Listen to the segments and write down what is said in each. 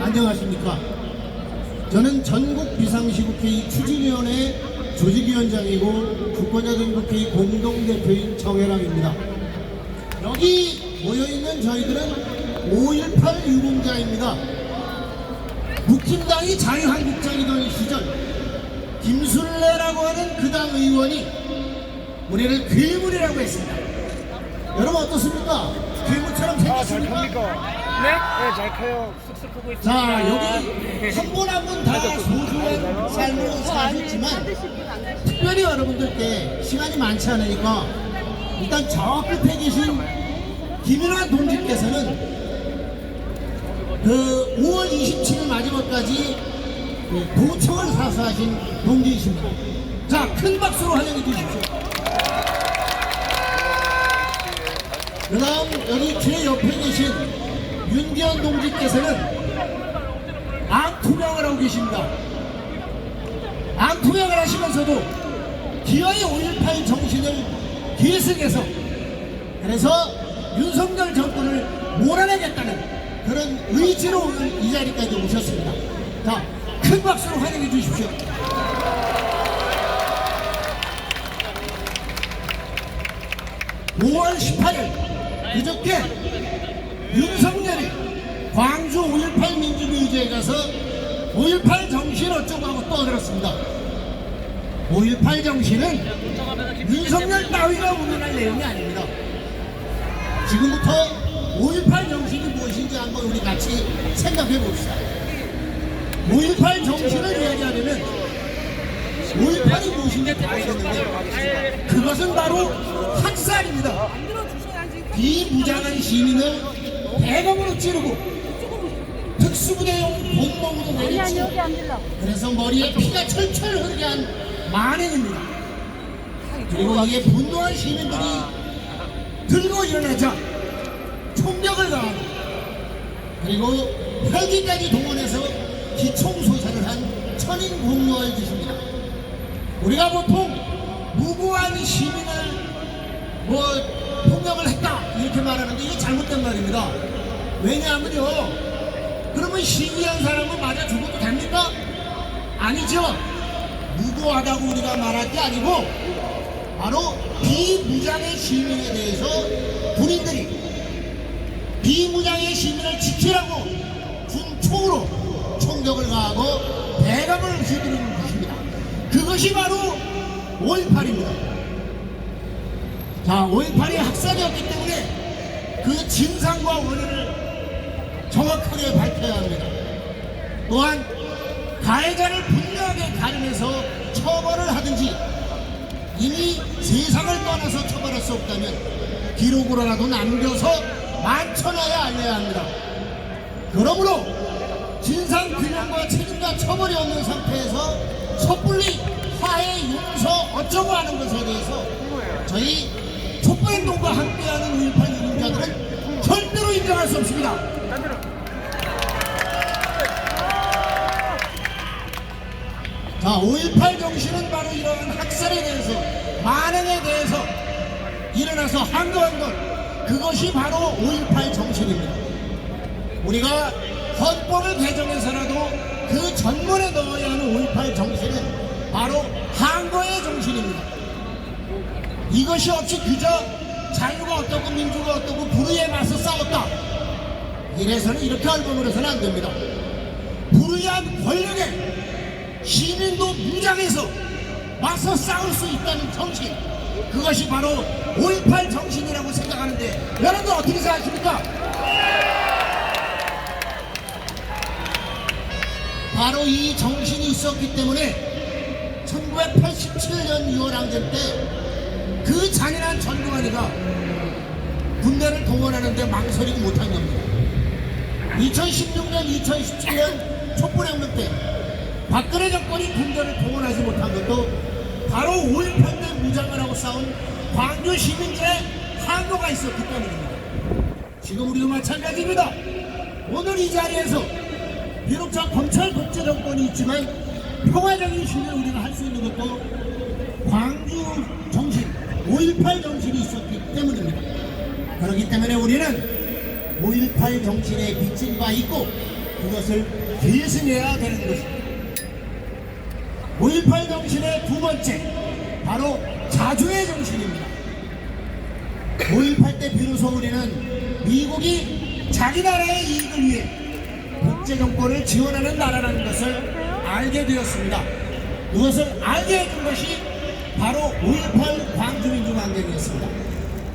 안녕하십니까. 저는 전국 비상시국회의 추진위원회 조직위원장이고 주권자전국회의 공동대표인 정혜랑입니다. 여기 모여있는 저희들은 5.18 유공자입니다. 국힘당이 자유한국당이던 시절 김순례라고 하는 그 당 의원이 우리를 괴물이라고 했습니다. 여러분 어떻습니까? 괴물처럼 생겼습니까? 네? 네, 잘 커요. 쑥쑥 크고 있습니다. 자, 여기 한 분 한 분 다 소중한 삶을 사셨지만 특별히 여러분들께 시간이 많지 않으니까 일단 저 끝에 계신 김윤아 동지께서는 그 5월 27일 마지막까지 도청을 사수하신 동지이십니다. 자, 큰 박수로 환영해 주십시오. 그 다음 여기 제 옆에 계신 윤기현 동지께서는 암투명을 하고 계십니다. 암투명을 하시면서도 기어이 5.18 정신을 계승해서 그래서 윤석열 정권을 몰아내겠다는 그런 의지로 오늘 이 자리까지 오셨습니다. 자, 큰 박수로 환영해 주십시오. (5월 18일) 그저께 윤석열이 광주 5.18 민주주의제에 가서 5.18 정신 어쩌고 하고 떠들었습니다. 5.18 정신은 윤석열 따위가 운운할 내용이 아닙니다. 지금부터 5.18 정신이 무엇인지 한번 우리 같이 생각해 봅시다. 5.18 정신을 이야기하려면 5.18이 무엇인지 다 아시겠는데 그것은 바로 학살입니다. 비무장한 시민을 대검으로 찌르고 특수부대용 본몽으로 내리치고 그래서 머리에 피가 철철 흐르게 한 만행입니다. 그리고 이에 분노한 시민들이 들고 일어나자 총격을 가하고 그리고 헬기까지 동원해서 기총소사를 한 천인 공로할 짓입니다. 우리가 보통 무고한 시민을 폭력을 했다 이렇게 말하는데 이게 잘못된 말입니다. 왜냐하면요, 그러면 시위한 사람은 맞아 죽어도 됩니까? 아니죠. 무고하다고 우리가 말할 게 아니고 바로 비무장의 시민에 대해서 군인들이 비무장의 시민을 지키라고 준 총으로 총격을 가하고 대감을 휘두르는 것입니다. 그것이 바로 5.18입니다. 자, 5.18이 학살이었기 때문에 그 진상과 원인을 정확하게 밝혀야 합니다. 또한 가해자를 분명하게 가름해서 처벌을 하든지 이미 세상을 떠나서 처벌할 수 없다면 기록으로라도 남겨서 만천하에 알려야 합니다. 그러므로 진상규명과 책임과 처벌이 없는 상태에서 섣불리 화해, 용서 어쩌고 하는 것에 대해서 저희 촛불행동과 함께하는 5.18 유공자들은 절대로 인정할 수 없습니다. 자, 5.18 정신은 바로 이러한 학살에 대해서 만행에 대해서 일어나서 항거한 것, 그것이 바로 5.18 정신입니다. 우리가 헌법을 개정해서라도 그 전문에 넣어야 하는 5.18 정신은 바로 항거의 정신입니다. 이것이 없이 그저 자유가 어떻고 민주가 어떻고 불의에 맞서 싸웠다 이래서는 이렇게 얼버무려서는 안 됩니다. 불의한 권력에 시민도 무장해서 맞서 싸울 수 있다는 정신, 그것이 바로 5.18 정신이라고 생각하는데 여러분들 어떻게 생각하십니까? 바로 이 정신이 있었기 때문에 1987년 6월 항쟁 때 그 잔인한 전두환이가 군대를 동원하는데 망설이지 못한 겁니다. 2016년, 2017년 촛불혁명 때 박근혜 정권이 군대를 동원하지 못한 것도 바로 5.18 때 무장을 하고 싸운 광주 시민들의 항거가 있었기 때문입니다. 지금 우리도 마찬가지입니다. 오늘 이 자리에서 비록 저 검찰 독재 정권이 있지만 평화적인 시위를 우리가 할 수 있는 것도 광주 정신, 5.18 정신이 있었기 때문입니다. 그렇기 때문에 우리는 5.18 정신에 비친 바 있고 그것을 계승해야 되는 것입니다. 5.18 정신의 두 번째, 바로 자주의 정신입니다. 5.18 때 비로소 우리는 미국이 자기 나라의 이익을 위해 독재정권을 지원하는 나라라는 것을 알게 되었습니다. 그것을 알게 해준 것이 바로 5.18 광주민주항쟁이었습니다.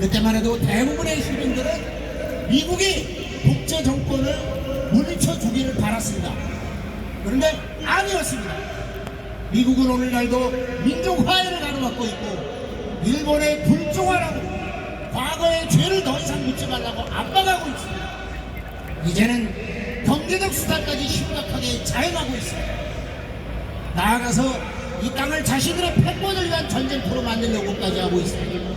그때만 해도 대부분의 시민들은 미국이 독재정권을 물리쳐 주기를 바랐습니다. 그런데 아니었습니다. 미국은 오늘날도 민족화해를 가로막고 있고 일본의 불종화라고 과거의 죄를 더 이상 묻지 말라고 압박하고 있습니다. 이제는 경제적 수단까지 심각하게 자행하고 있습니다. 나아가서 이 땅을 자신들의 패권을 위한 전쟁터로 만들려고까지 하고 있습니다.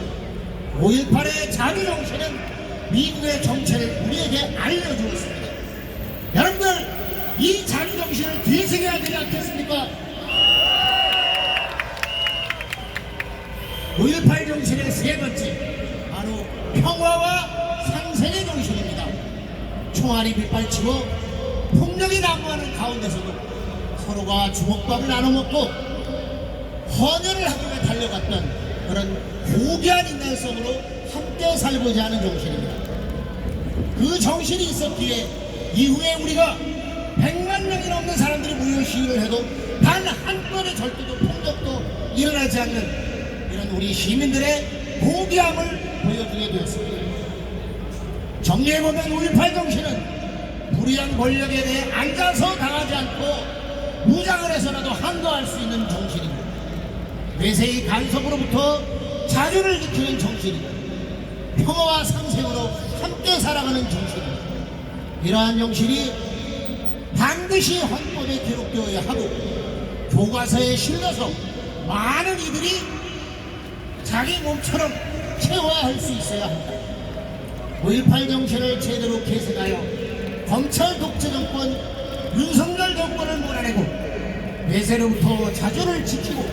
5.18의 자주정신은 미국의 정체를 우리에게 알려주었습니다. 여러분들, 이 자주정신을 계승해야 되지 않겠습니까? 5.18 정신의 세 번째, 바로 평화와 상생의 정신입니다. 총알이 빗발치고 폭력이 난무하는 가운데서도 서로가 주먹밥을 나눠먹고 헌혈을 하기 위해 달려갔던 그런 고귀한 인간성으로 함께 살고자 하는 정신입니다. 그 정신이 있었기에 이후에 우리가 100만 명이 넘는 사람들이 무효 시위를 해도 단 한 건의 절도도 폭력도 일어나지 않는 이런 우리 시민들의 고귀함을 보여주게 되었습니다. 정리해보면 5.18 정신은 불의한 권력에 대해 앉아서 당하지 않고 무장을 해서라도 항거할 수 있는 정신입니다. 외세의 간섭으로부터 자유를 지키는 정신입니다. 평화와 상생으로 함께 살아가는 정신입니다. 이러한 정신이 반드시 헌법에 기록되어야 하고 교과서에 실려서 많은 이들이 자기 몸처럼 체화할 수 있어야 합니다. 5.18 정신을 제대로 계승하여 검찰 독재 정권 윤석열 정권을 몰아내고 외세로부터 자주를 지키고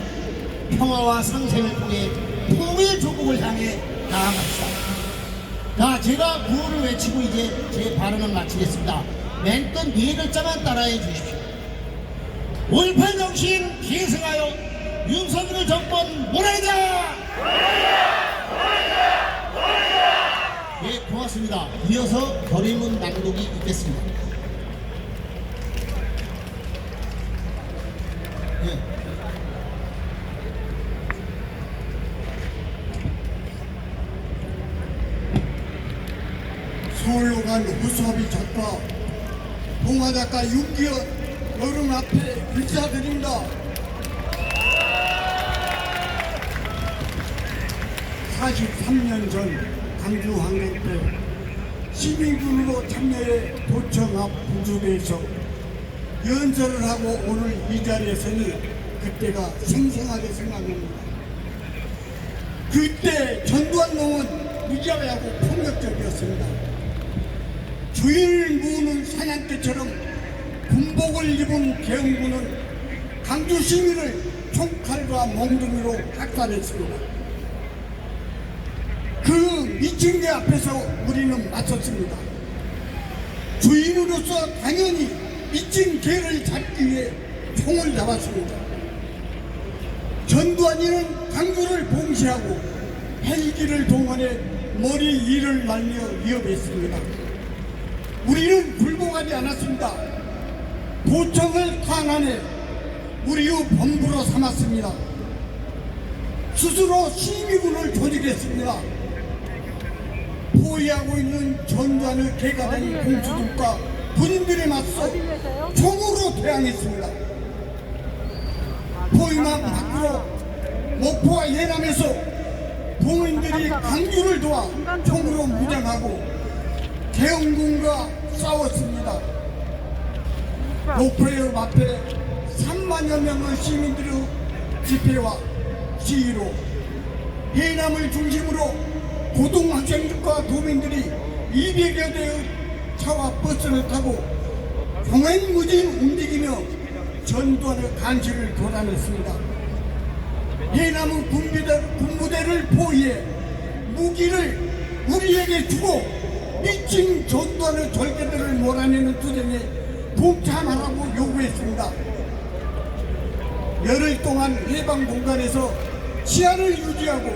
평화와 상생을 통해 통일 조국을 향해 나아갑시다. 자, 제가 구호를 외치고 이제 제 발언을 마치겠습니다. 맨 끝 네 글자만 따라해 주십시오. 5.18 정신 계승하여 윤석열 정권 몰아내자! 예, 고맙습니다. 이어서 결의문 낭독이 있겠습니다. 예. 서울로 간 후수업이 작가 동화작가 윤기현 여러분 앞에 인사드립니다. 43년 전 광주 항쟁 때 시민군으로 참여해 도청 앞 부두에서 연설을 하고 오늘 이 자리에 서니 그때가 생생하게 생각납니다. 그때 전두환 농은 무자비하고 폭력적이었습니다. 주인을 무는 사냥개처럼 군복을 입은 계엄군은 광주 시민을 총칼과 몽둥이로 학살했습니다. 그 미친 개 앞에서 우리는 맞섰습니다. 주인으로서 당연히 미친 개를 잡기 위해 총을 잡았습니다. 전두환이는 광주를 봉쇄하고 헬기를 동원해 머리 위를 날려 위협했습니다. 우리는 굴복하지 않았습니다. 도청을 탄환해 우리의 범부로 삼았습니다. 스스로 시민군을 조직했습니다. 포위하고 있는 전두환의 개가 된 공수들과 군인들에 맞서 총으로 대항했습니다. 포위망 밖으로 목포와 예남에서 동인들이 광주를 도와 총으로 무장하고 계엄군과 싸웠습니다. 목포의 앞에 3만여 명의 시민들의 집회와 시위로 해남을 중심으로 고등학생들과 도민들이 200여 대의 차와 버스를 타고 공행무진 움직이며 전두환의 간신을 걷어냈습니다. 해남의 군부대를 포위해 무기를 우리에게 주고 미친 전두환의 절개들을 몰아내는 투쟁에 동참하라고 요구했습니다. 열흘 동안 해방 공간에서 치안을 유지하고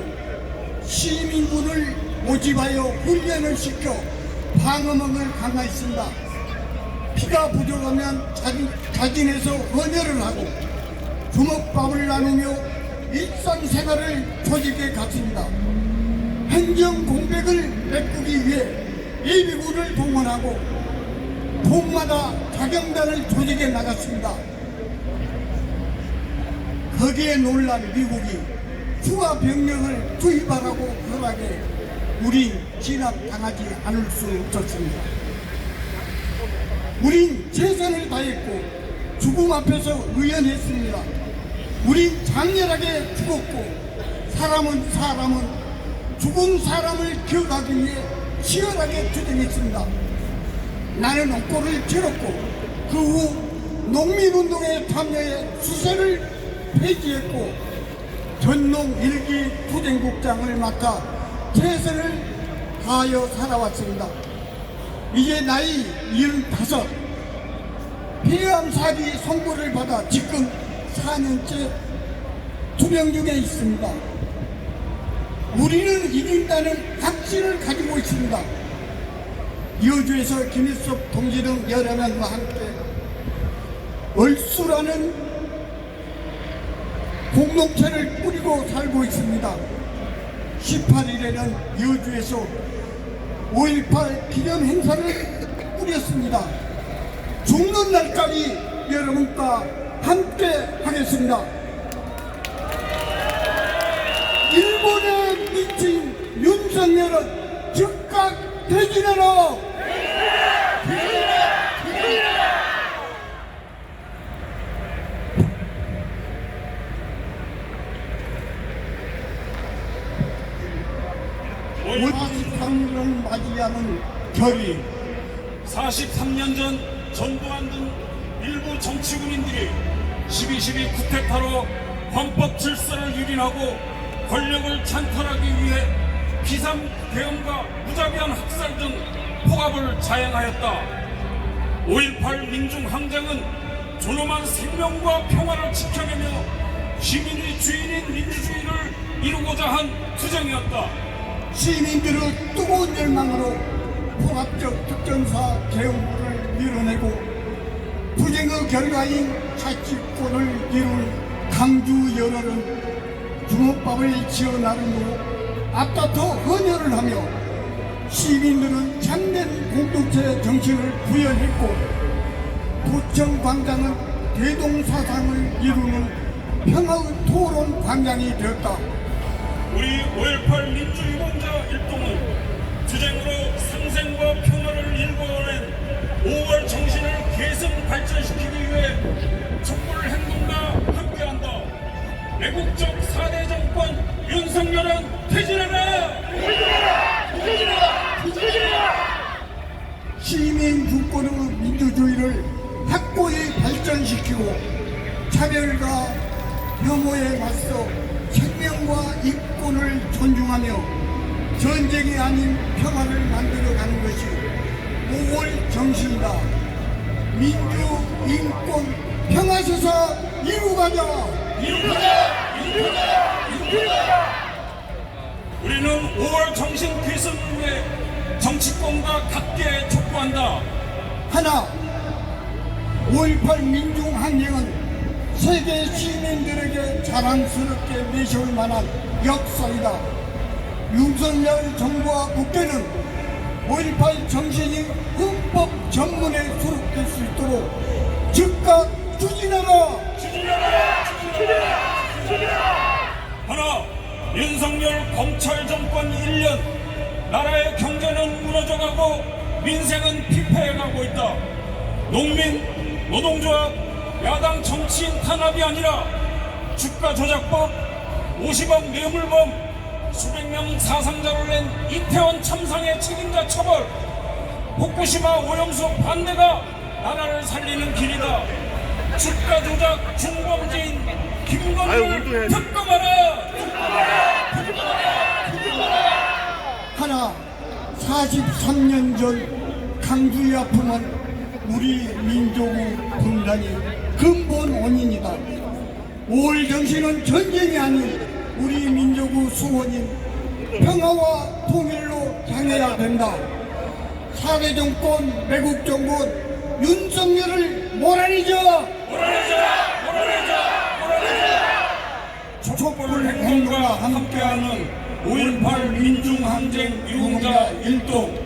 시민군을 모집하여 훈련을 시켜 방어망을 강화했습니다. 피가 부족하면 자진해서 헌혈을 하고 주먹밥을 나누며 일상생활을 조직에 갔습니다. 행정 공백을 메꾸기 위해 예비군을 동원하고 봄마다 자경단을 조직에 나갔습니다. 거기에 놀란 미국이 추가 병력을 투입하라고 허락해 우린 진압당하지 않을 수 없었습니다. 우린 최선을 다했고 죽음 앞에서 의연했습니다. 우린 장렬하게 죽었고 사람은 죽은 사람을 기억하기 위해 치열하게 투쟁했습니다. 나는 옥고를 치렀고 그 후 농민운동에 참여해 수세를 폐지했고 전농 1기 투쟁국장을 맡아 최선을 다하여 살아왔습니다. 이제 나이 75, 폐암 사기 선고를 받아 지금 4년째 투병 중에 있습니다. 우리는 이긴다는 확신을 가지고 있습니다. 여주에서 김일섭 동지 등 여러 명과 함께 얼수라는 공동체를 꾸리고 살고 있습니다. 18일에는 여주에서 5.18 기념 행사를 꾸렸습니다. 죽는 날까지 여러분과 함께 하겠습니다. 일본에 미친 윤석열은 즉각 퇴진하라! 올 43일을 맞이하는 결의 43년 전 전두환 등 일부 정치군인들이 12.12 쿠데타로 헌법 질서를 유린하고 권력을 찬탈하기 위해 비상계엄과 무자비한 학살 등 폭압을 자행하였다. 5.18 민중항쟁은 존엄한 생명과 평화를 지켜내며 시민이 주인인 민주주의를 이루고자 한 투쟁이었다. 시민들의 뜨거운 열망으로 통합적 특전사 개헌을 밀어내고 투쟁의 결과인 자치권을 이룬 강주 연월은 주먹밥을 지어 나름으로 앞다퉈 헌혈을 하며 시민들은 참된 공동체 정신을 구현했고 부천 광장은 대동사상을 이루는 평화의 토론 광장이 되었다. 우리 5.18 민주유공자 일동은 투쟁으로 상생과 평화를 일궈낸 5월 정신을 계승 발전시키기 위해 촛불 행동과 함께한다. 애국적 4대 정권 윤석열은 퇴진하라! 시민 주권의 민주주의를 확고히 발전시키고 차별과 혐오에 맞서 생명과 인권을 존중하며 전쟁이 아닌 평화를 만들어가는 것이 5월 정신이다. 민주, 인권, 평화세사 이루가자! 우리는 5월 정신 계승을 위해 정치권과 각계에 촉구한다. 하나, 5.18 민중항쟁은 세계 시민들에게 자랑스럽게 내세울 만한 역사이다. 윤석열 정부와 국회는 5.18 정신이 헌법 전문에 수록될 수 있도록 즉각 추진하라! 하나, 윤석열 검찰 정권 1년, 나라의 경제는 무너져가고 민생은 피폐해가고 있다. 농민, 노동조합, 야당 정치인 탄압이 아니라 주가 조작법, 50억 뇌물범, 수백 명 사상자를 낸 이태원 참상의 책임자 처벌, 후쿠시마 오염수 반대가 나라를 살리는 길이다. 주가 조작 중범죄인 김건희를 특검하라! 하나, 43년 전 강주의 아픔은 우리 민족의 분단이 근본 원인이다. 5월 정신은 전쟁이 아닌 우리 민족의 수원인 평화와 통일로 향해야 된다. 4대 정권 매국 정권 윤석열을 몰아내자! 촛불 행동과 함께하는 5.18 민중항쟁 유공자 일동